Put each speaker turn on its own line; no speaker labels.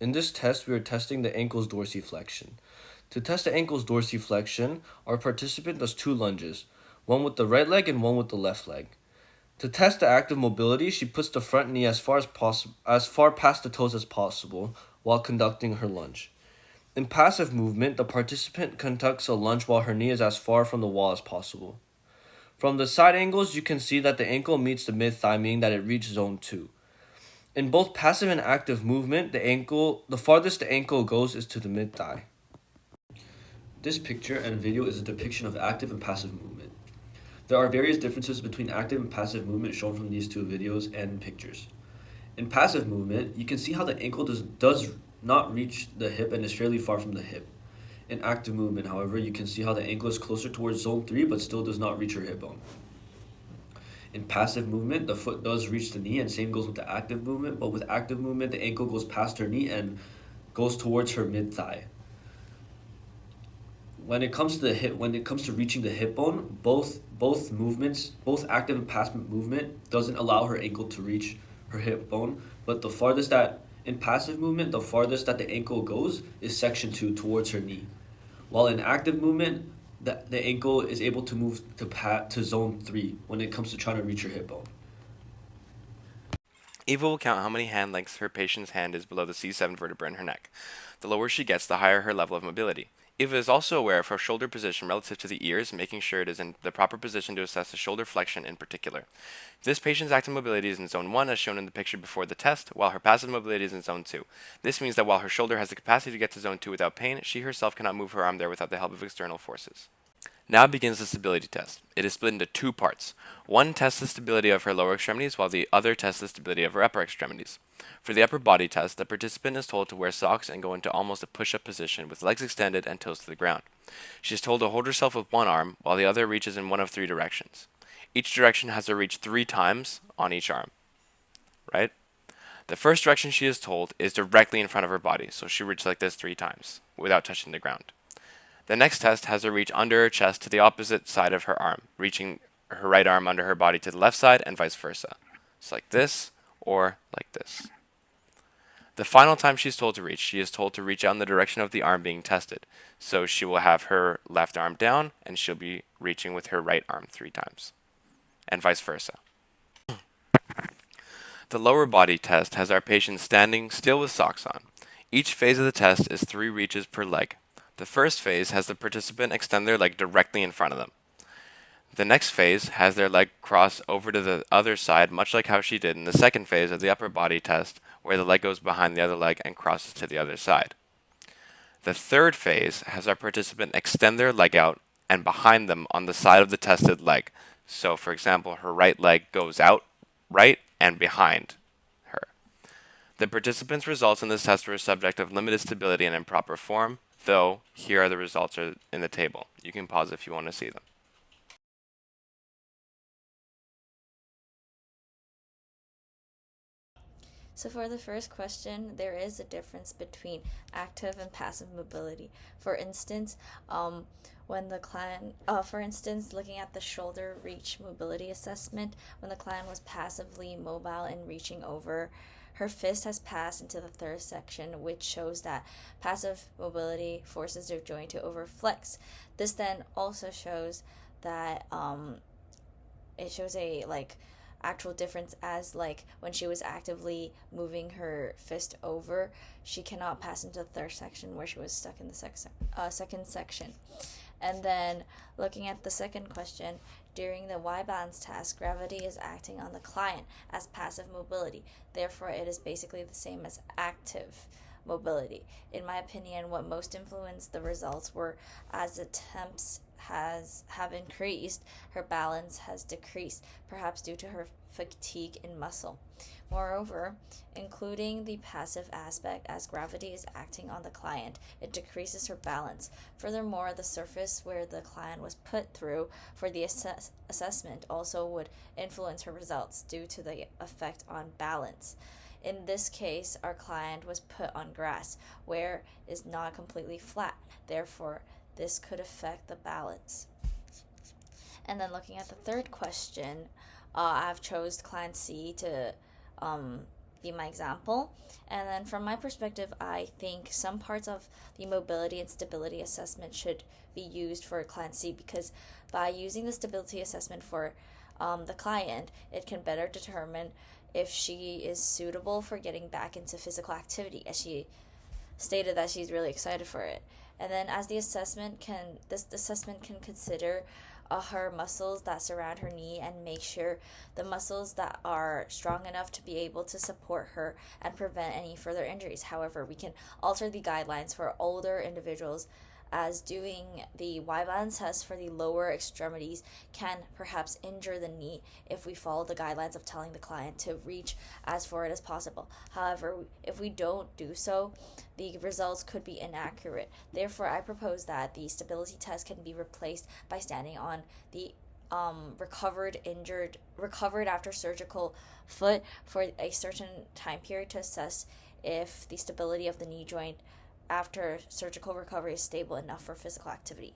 In this test, we are testing the ankle's dorsiflexion. To test the ankle's dorsiflexion, our participant does two lunges, one with the right leg and one with the left leg. To test the active mobility, she puts the front knee as far past the toes as possible while conducting her lunge. In passive movement, the participant conducts a lunge while her knee is as far from the wall as possible. From the side angles, you can see that the ankle meets the mid-thigh, meaning that it reached zone 2. In both passive and active movement, the farthest the ankle goes is to the mid-thigh. This picture and video is a depiction of active and passive movement. There are various differences between active and passive movement shown from these two videos and pictures. In passive movement, you can see how the ankle does not reach the hip and is fairly far from the hip. In active movement, however, you can see how the ankle is closer towards zone 3 but still does not reach her hip bone. In passive movement, the foot does reach the knee, and same goes with the active movement, but with active movement, the ankle goes past her knee and goes towards her mid-thigh. When it comes to reaching the hip bone, both movements, both active and passive movement doesn't allow her ankle to reach her hip bone, but in passive movement, the farthest that the ankle goes is section 2 towards her knee. While in active movement, the ankle is able to move to zone 3 when it comes to trying to reach her hip bone.
Eva will count how many hand lengths her patient's hand is below the C7 vertebra in her neck. The lower she gets, the higher her level of mobility. Eva is also aware of her shoulder position relative to the ears, making sure it is in the proper position to assess the shoulder flexion in particular. This patient's active mobility is in zone 1 as shown in the picture before the test, while her passive mobility is in zone 2. This means that while her shoulder has the capacity to get to zone 2 without pain, she herself cannot move her arm there without the help of external forces. Now begins the stability test. It is split into two parts. One tests the stability of her lower extremities, while the other tests the stability of her upper extremities. For the upper body test, the participant is told to wear socks and go into almost a push-up position with legs extended and toes to the ground. She is told to hold herself with one arm, while the other reaches in one of three directions. Each direction has her reach 3 times on each arm, right? The first direction she is told is directly in front of her body, so she reaches like this 3 times without touching the ground. The next test has her reach under her chest to the opposite side of her arm, reaching her right arm under her body to the left side and vice versa. It's like this or like this. The final time she's told to reach, she is told to reach out in the direction of the arm being tested. So she will have her left arm down and she'll be reaching with her right arm 3 times, and vice versa. The lower body test has our patient standing still with socks on. Each phase of the test is 3 reaches per leg. The first phase has the participant extend their leg directly in front of them. The next phase has their leg cross over to the other side, much like how she did in the second phase of the upper body test, where the leg goes behind the other leg and crosses to the other side. The third phase has our participant extend their leg out and behind them on the side of the tested leg. So, for example, her right leg goes out, right, and behind her. The participants' results in this test were subject of limited stability and improper form, though here are the results in the table. You can pause if you want to see them.
So for the first question, there is a difference between active and passive mobility. For instance, when the client, for instance, looking at the shoulder reach mobility assessment, when the client was passively mobile and reaching over, her fist has passed into the third section, which shows that passive mobility forces their joint to overflex. This then also shows that it shows a actual difference, as like when she was actively moving her fist over, she cannot pass into the third section where she was stuck in the second section. And then looking at the second question, during the Y balance task, gravity is acting on the client as passive mobility. Therefore, it is basically the same as active mobility. In my opinion, what most influenced the results were as attempts have increased, her balance has decreased, perhaps due to her fatigue in muscle. Moreover, including the passive aspect, as gravity is acting on the client, it decreases her balance. Furthermore, the surface where the client was put through for the assessment also would influence her results due to the effect on balance. In this case, our client was put on grass, where is not completely flat. Therefore, this could affect the balance. And then looking at the third question, I've chose client C to be my example. And then from my perspective, I think some parts of the mobility and stability assessment should be used for client C, because by using the stability assessment for the client, it can better determine if she is suitable for getting back into physical activity, as she stated that she's really excited for it. And then as this assessment can consider her muscles that surround her knee and make sure the muscles that are strong enough to be able to support her and prevent any further injuries. However, we can alter the guidelines for older individuals, as doing the Y balance test for the lower extremities can perhaps injure the knee if we follow the guidelines of telling the client to reach as forward as possible. However, if we don't do so, the results could be inaccurate. Therefore, I propose that the stability test can be replaced by standing on the recovered after surgical foot for a certain time period to assess if the stability of the knee joint after surgical recovery is stable enough for physical activity.